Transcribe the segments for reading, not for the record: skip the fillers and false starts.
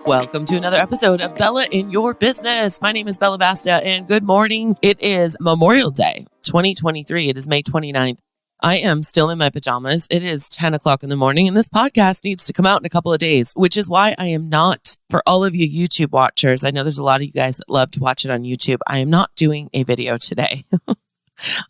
Welcome to another episode of Bella in Your Business. My name is Bella Vasta and good morning. It is Memorial Day 2023. It is May 29th. I am still in my pajamas. It is 10 o'clock in the morning and this podcast needs to come out in a couple of days, which is why I am not, for all of you YouTube watchers, I know there's a lot of you guys that love to watch it on YouTube. I am not doing a video today.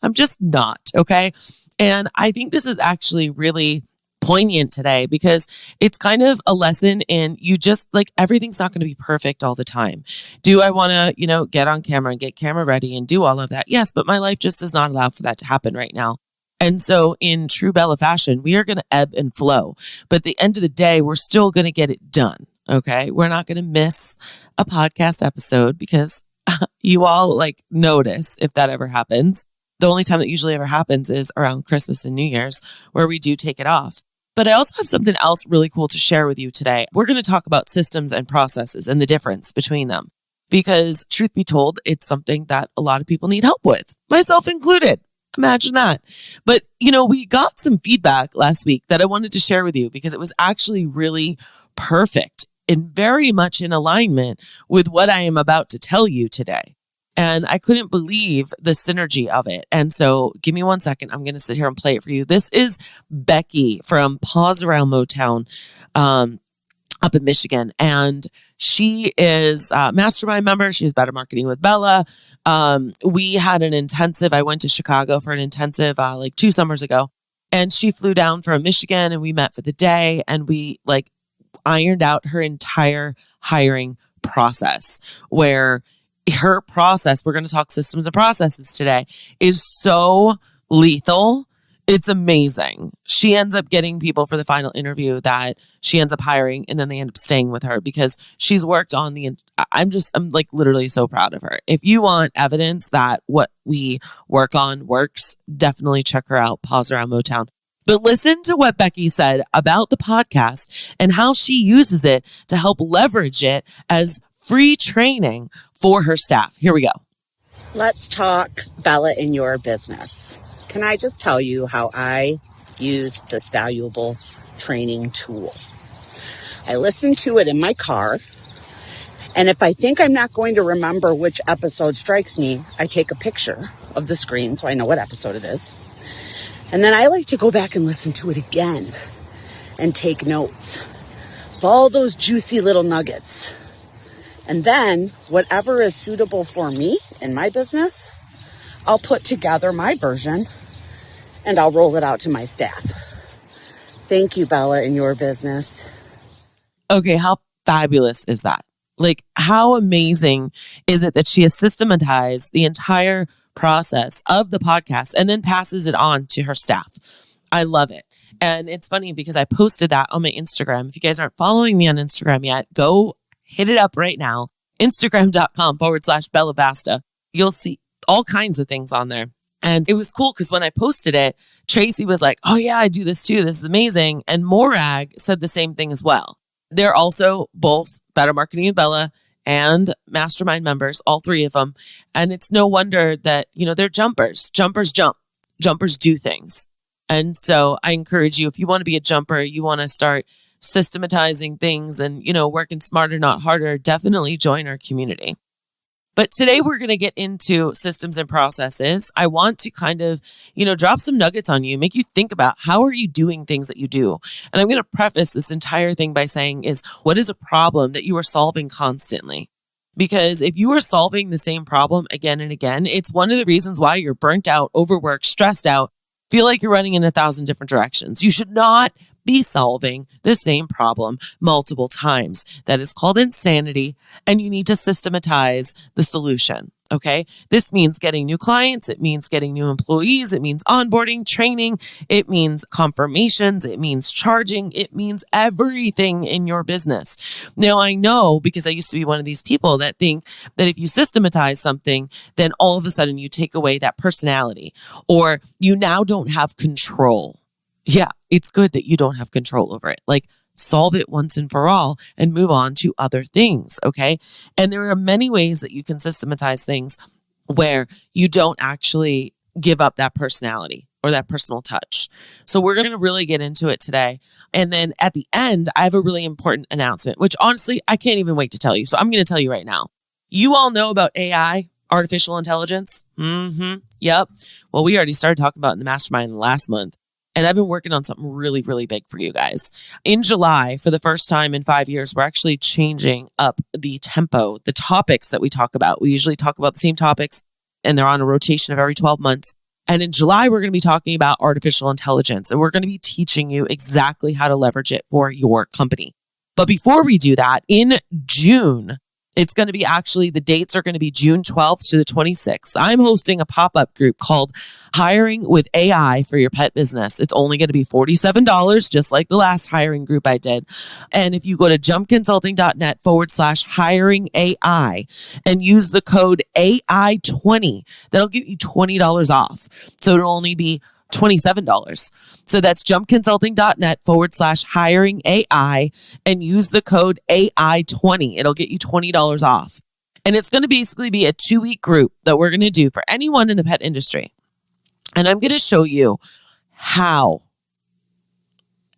I'm just not, okay? And I think this is actually really poignant today because it's kind of a lesson in you just like everything's not going to be perfect all the time. Do I want to, get on camera and get camera ready and do all of that? Yes, but my life just does not allow for that to happen right now. And so in true Bella fashion, we are going to ebb and flow. But at the end of the day, we're still going to get it done. Okay. We're not going to miss a podcast episode because you all notice if that ever happens. The only time that usually ever happens is around Christmas and New Year's where we do take it off. But I also have something else really cool to share with you today. We're going to talk about systems and processes and the difference between them. Because truth be told, it's something that a lot of people need help with, myself included. Imagine that. But, we got some feedback last week that I wanted to share with you because it was actually really perfect and very much in alignment with what I am about to tell you today. And I couldn't believe the synergy of it. And so give me 1 second. I'm going to sit here and play it for you. This is Becky from Paws Around Motown up in Michigan. And she is a mastermind member. She's Better Marketing with Bella. We had an intensive. I went to Chicago for an intensive 2 summers ago. And she flew down from Michigan and we met for the day. And we ironed out her entire hiring process where her process, we're going to talk systems and processes today, is so lethal. It's amazing. She ends up getting people for the final interview that she ends up hiring and then they end up staying with her because she's worked on I'm literally so proud of her. If you want evidence that what we work on works, definitely check her out, Paws Around Motown. But listen to what Becky said about the podcast and how she uses it to help leverage it as free training for her staff. Here we go. Let's talk Bella in Your Business. Can I just tell you how I use this valuable training tool? I listen to it in my car. And if I think I'm not going to remember which episode strikes me, I take a picture of the screen so I know what episode it is. And then I like to go back and listen to it again and take notes of all those juicy little nuggets. And then whatever is suitable for me in my business, I'll put together my version and I'll roll it out to my staff. Thank you, Bella, in Your Business. Okay, how fabulous is that? How amazing is it that she has systematized the entire process of the podcast and then passes it on to her staff? I love it. And it's funny because I posted that on my Instagram. If you guys aren't following me on Instagram yet, go hit it up right now. Instagram.com/Bella Vasta. You'll see all kinds of things on there. And it was cool because when I posted it, Tracy was like, oh yeah, I do this too. This is amazing. And Morag said the same thing as well. They're also both Better Marketing with Bella and mastermind members, all three of them. And it's no wonder that, they're jumpers. Jumpers jump. Jumpers do things. And so I encourage you, if you want to be a jumper, you want to start systematizing things and, working smarter, not harder, definitely join our community. But today we're going to get into systems and processes. I want to kind of, drop some nuggets on you, make you think about how are you doing things that you do. And I'm going to preface this entire thing by saying what is a problem that you are solving constantly? Because if you are solving the same problem again and again, it's one of the reasons why you're burnt out, overworked, stressed out, feel like you're running in 1,000 different directions. You should not be solving the same problem multiple times. That is called insanity, and you need to systematize the solution. Okay. This means getting new clients. It means getting new employees. It means onboarding, training. It means confirmations. It means charging. It means everything in your business. Now, I know because I used to be one of these people that think that if you systematize something, then all of a sudden you take away that personality or you now don't have control. Yeah, it's good that you don't have control over it. Solve it once and for all and move on to other things, okay? And there are many ways that you can systematize things where you don't actually give up that personality, or that personal touch. So we're going to really get into it today. And then at the end, I have a really important announcement, which honestly, I can't even wait to tell you. So I'm going to tell you right now. You all know about AI, artificial intelligence? Yep. Well, we already started talking about it in the mastermind last month. And I've been working on something really, really big for you guys. In July, for the first time in 5 years, we're actually changing up the tempo, the topics that we talk about. We usually talk about the same topics, and they're on a rotation of every 12 months. And in July, we're going to be talking about artificial intelligence, and we're going to be teaching you exactly how to leverage it for your company. But before we do that, in June, it's going to be the dates are going to be June 12th to the 26th. I'm hosting a pop-up group called Hiring with AI for Your Pet Business. It's only going to be $47, just like the last hiring group I did. And if you go to jumpconsulting.net/hiring AI and use the code AI20, that'll give you $20 off. So it'll only be $27. So that's jumpconsulting.net/hiring AI and use the code AI20. It'll get you $20 off. And it's going to basically be a 2-week group that we're going to do for anyone in the pet industry. And I'm going to show you how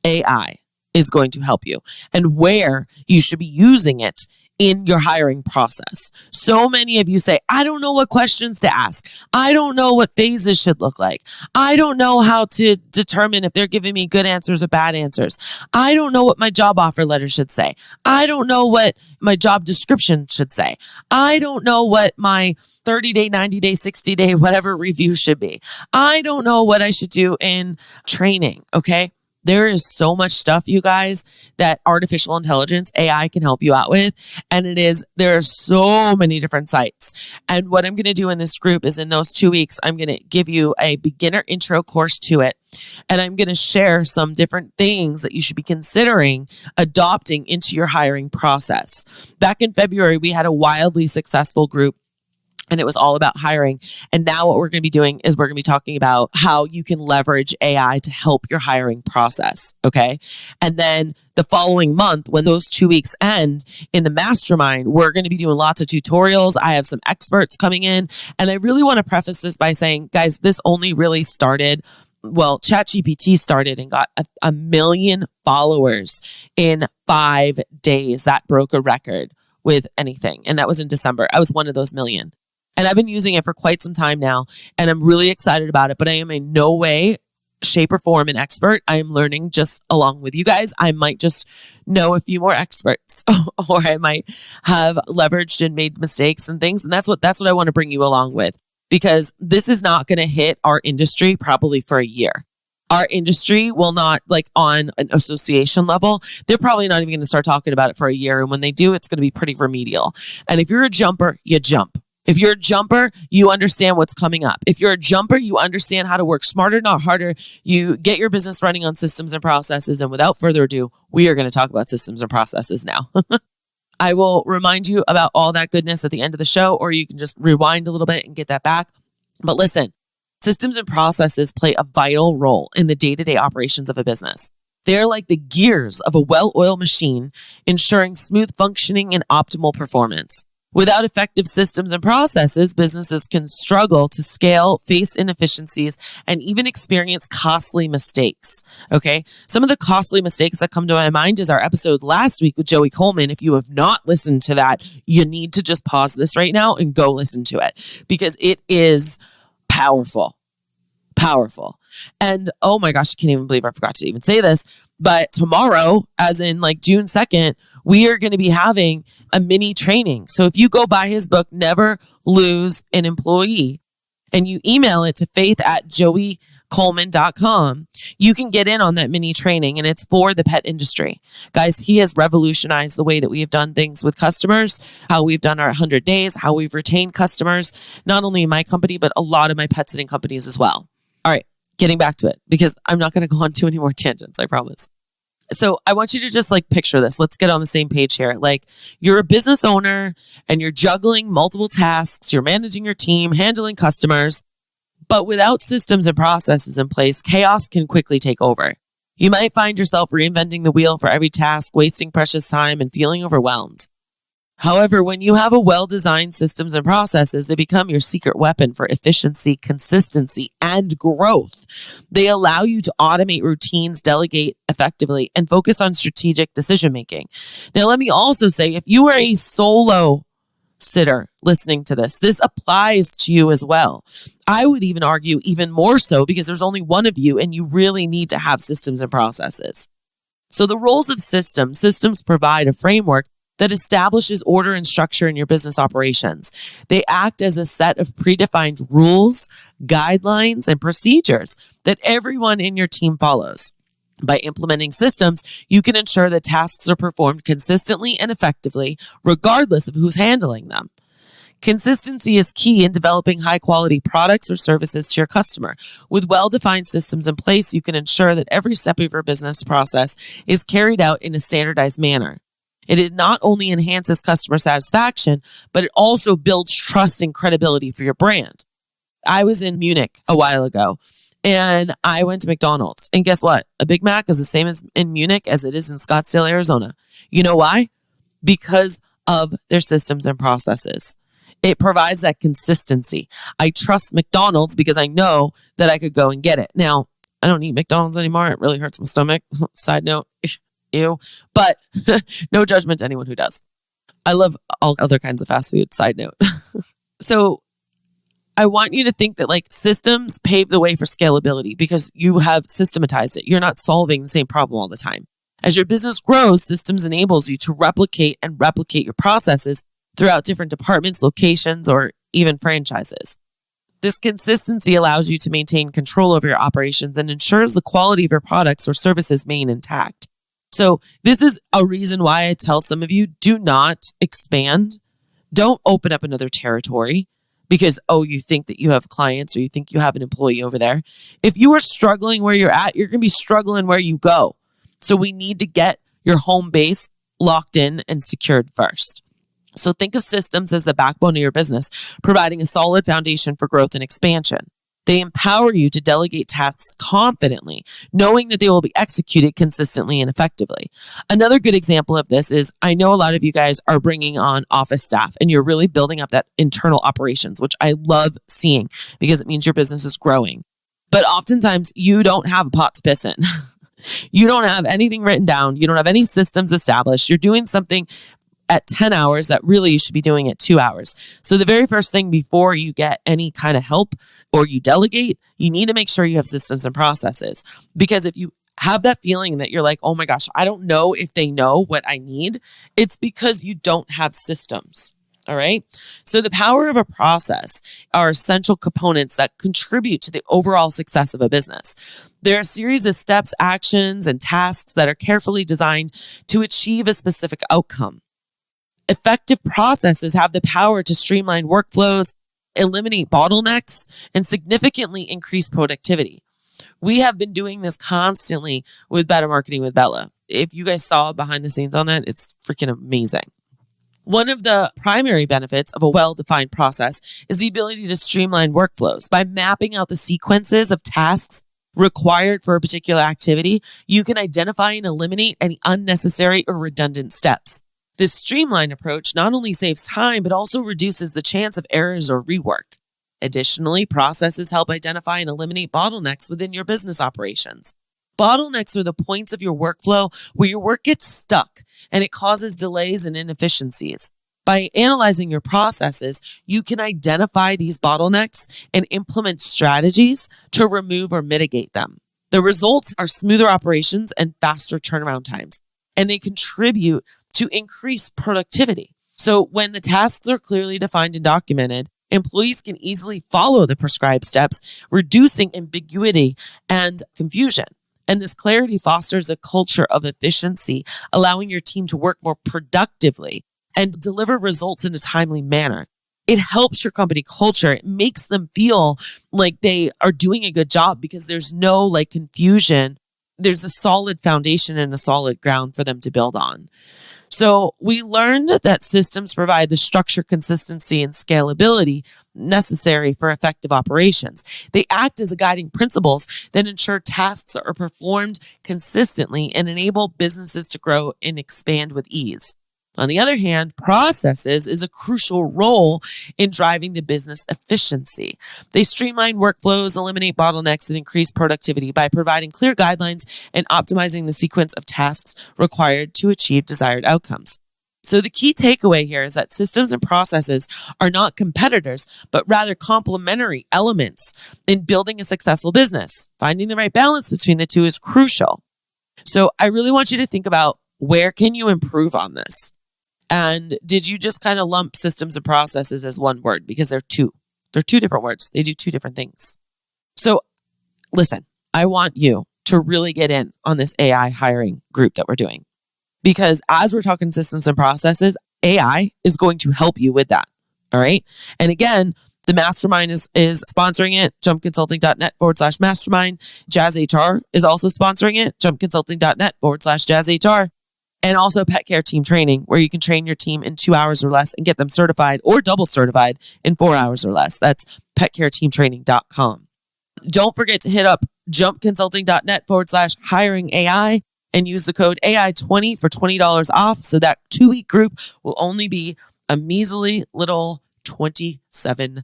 AI is going to help you and where you should be using it in your hiring process. So many of you say, I don't know what questions to ask. I don't know what phases should look like. I don't know how to determine if they're giving me good answers or bad answers. I don't know what my job offer letter should say. I don't know what my job description should say. I don't know what my 30-day, 90-day, 60-day, whatever review should be. I don't know what I should do in training. Okay. There is so much stuff, you guys, that artificial intelligence, AI, can help you out with. And there are so many different sites. And what I'm going to do in this group is in those 2 weeks, I'm going to give you a beginner intro course to it. And I'm going to share some different things that you should be considering adopting into your hiring process. Back in February, we had a wildly successful group, and it was all about hiring. And now what we're going to be doing is we're going to be talking about how you can leverage AI to help your hiring process. Okay. And then the following month, when those 2 weeks end in the mastermind, we're going to be doing lots of tutorials. I have some experts coming in. And I really want to preface this by saying, guys, this only really started. Well, ChatGPT started and got a million followers in 5 days. That broke a record with anything. And that was in December. I was one of those million. And I've been using it for quite some time now, and I'm really excited about it, but I am in no way, shape, or form an expert. I am learning just along with you guys. I might just know a few more experts, or I might have leveraged and made mistakes and things. And that's what I want to bring you along with, because this is not going to hit our industry probably for a year. Our industry will not, like on an association level, they're probably not even going to start talking about it for a year. And when they do, it's going to be pretty remedial. And if you're a jumper, you jump. If you're a jumper, you understand what's coming up. If you're a jumper, you understand how to work smarter, not harder. You get your business running on systems and processes. And without further ado, we are going to talk about systems and processes now. I will remind you about all that goodness at the end of the show, or you can just rewind a little bit and get that back. But listen, systems and processes play a vital role in the day-to-day operations of a business. They're like the gears of a well-oiled machine, ensuring smooth functioning and optimal performance. Without effective systems and processes, businesses can struggle to scale, face inefficiencies, and even experience costly mistakes. Okay. Some of the costly mistakes that come to my mind is our episode last week with Joey Coleman. If you have not listened to that, you need to just pause this right now and go listen to it, because it is powerful. And oh my gosh, I can't even believe I forgot to even say this. But tomorrow, as in like June 2nd, we are going to be having a mini training. So if you go buy his book, Never Lose an Employee, and you email it to faith@joeycoleman.com, you can get in on that mini training, and it's for the pet industry. Guys, he has revolutionized the way that we have done things with customers, how we've done our 100 days, how we've retained customers, not only in my company, but a lot of my pet sitting companies as well. All right. Getting back to it, because I'm not going to go on too many more tangents, I promise. So I want you to just like picture this. Let's get on the same page here. Like, you're a business owner and you're juggling multiple tasks. You're managing your team, handling customers, but without systems and processes in place, chaos can quickly take over. You might find yourself reinventing the wheel for every task, wasting precious time and feeling overwhelmed. However, when you have a well-designed systems and processes, they become your secret weapon for efficiency, consistency, and growth. They allow you to automate routines, delegate effectively, and focus on strategic decision-making. Now, let me also say, if you are a solo sitter listening to this applies to you as well. I would even argue even more so because there's only one of you and you really need to have systems and processes. So the roles of systems provide a framework that establishes order and structure in your business operations. They act as a set of predefined rules, guidelines, and procedures that everyone in your team follows. By implementing systems, you can ensure that tasks are performed consistently and effectively, regardless of who's handling them. Consistency is key in developing high-quality products or services to your customer. With well-defined systems in place, you can ensure that every step of your business process is carried out in a standardized manner. It not only enhances customer satisfaction, but it also builds trust and credibility for your brand. I was in Munich a while ago, and I went to McDonald's. And guess what? A Big Mac is the same as in Munich as it is in Scottsdale, Arizona. You know why? Because of their systems and processes. It provides that consistency. I trust McDonald's because I know that I could go and get it. Now, I don't eat McDonald's anymore. It really hurts my stomach. Side note, ew. But no judgment to anyone who does. I love all other kinds of fast food. Side note. So I want you to think that like systems pave the way for scalability because you have systematized it. You're not solving the same problem all the time. As your business grows, systems enables you to replicate your processes throughout different departments, locations, or even franchises. This consistency allows you to maintain control over your operations and ensures the quality of your products or services remain intact. So this is a reason why I tell some of you, do not expand. Don't open up another territory because, you think that you have clients or you think you have an employee over there. If you are struggling where you're at, you're going to be struggling where you go. So we need to get your home base locked in and secured first. So think of systems as the backbone of your business, providing a solid foundation for growth and expansion. They empower you to delegate tasks confidently, knowing that they will be executed consistently and effectively. Another good example of this is I know a lot of you guys are bringing on office staff and you're really building up that internal operations, which I love seeing because it means your business is growing. But oftentimes you don't have a pot to piss in. You don't have anything written down. You don't have any systems established. You're doing something at 10 hours that really you should be doing at 2 hours. So the very first thing before you get any kind of help or you delegate, you need to make sure you have systems and processes. Because if you have that feeling that you're like, oh my gosh, I don't know if they know what I need, it's because you don't have systems. All right. So the power of a process are essential components that contribute to the overall success of a business. There are a series of steps, actions, and tasks that are carefully designed to achieve a specific outcome. Effective processes have the power to streamline workflows, eliminate bottlenecks, and significantly increase productivity. We have been doing this constantly with Better Marketing with Bella. If you guys saw behind the scenes on that, it's freaking amazing. One of the primary benefits of a well-defined process is the ability to streamline workflows. By mapping out the sequences of tasks required for a particular activity, you can identify and eliminate any unnecessary or redundant steps. This streamlined approach not only saves time, but also reduces the chance of errors or rework. Additionally, processes help identify and eliminate bottlenecks within your business operations. Bottlenecks are the points of your workflow where your work gets stuck and it causes delays and inefficiencies. By analyzing your processes, you can identify these bottlenecks and implement strategies to remove or mitigate them. The results are smoother operations and faster turnaround times, and they contribute to increase productivity. So when the tasks are clearly defined and documented, employees can easily follow the prescribed steps, reducing ambiguity and confusion. And this clarity fosters a culture of efficiency, allowing your team to work more productively and deliver results in a timely manner. It helps your company culture. It makes them feel like they are doing a good job because there's no confusion. There's a solid foundation and a solid ground for them to build on. So we learned that systems provide the structure, consistency, and scalability necessary for effective operations. They act as guiding principles that ensure tasks are performed consistently and enable businesses to grow and expand with ease. On the other hand, processes is a crucial role in driving the business efficiency. They streamline workflows, eliminate bottlenecks, and increase productivity by providing clear guidelines and optimizing the sequence of tasks required to achieve desired outcomes. So the key takeaway here is that systems and processes are not competitors, but rather complementary elements in building a successful business. Finding the right balance between the two is crucial. So I really want you to think about, where can you improve on this? And did you just kind of lump systems and processes as one word? Because they're two. They're two different words. They do two different things. So listen, I want you to really get in on this AI hiring group that we're doing. Because as we're talking systems and processes, AI is going to help you with that. All right. And again, the mastermind is sponsoring it, jumpconsulting.net/mastermind. Jazz HR is also sponsoring it, jumpconsulting.net/Jazz HR. And also Pet Care Team Training, where you can train your team in 2 hours or less and get them certified or double certified in 4 hours or less. That's petcareteamtraining.com. Don't forget to hit up jumpconsulting.net/hiring AI and use the code AI20 for $20 off. So that 2-week group will only be a measly little $27.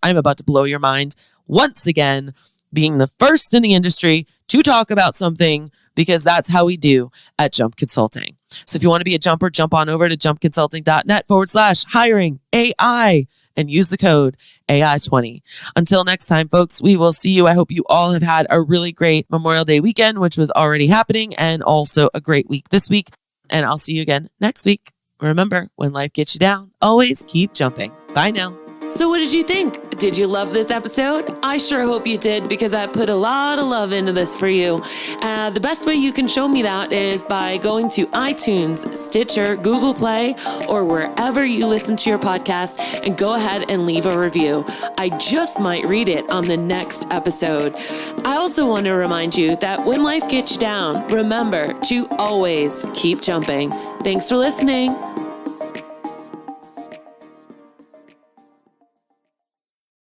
I'm about to blow your mind once again, being the first in the industry to talk about something, because that's how we do at Jump Consulting. So if you want to be a jumper, jump on over to jumpconsulting.net/hiring AI and use the code AI20. Until next time, folks, we will see you. I hope you all have had a really great Memorial Day weekend, which was already happening, and also a great week this week. And I'll see you again next week. Remember, when life gets you down, always keep jumping. Bye now. So what did you think? Did you love this episode? I sure hope you did, because I put a lot of love into this for you. The best way you can show me that is by going to iTunes, Stitcher, Google Play, or wherever you listen to your podcast, and go ahead and leave a review. I just might read it on the next episode. I also want to remind you that when life gets you down, remember to always keep jumping. Thanks for listening.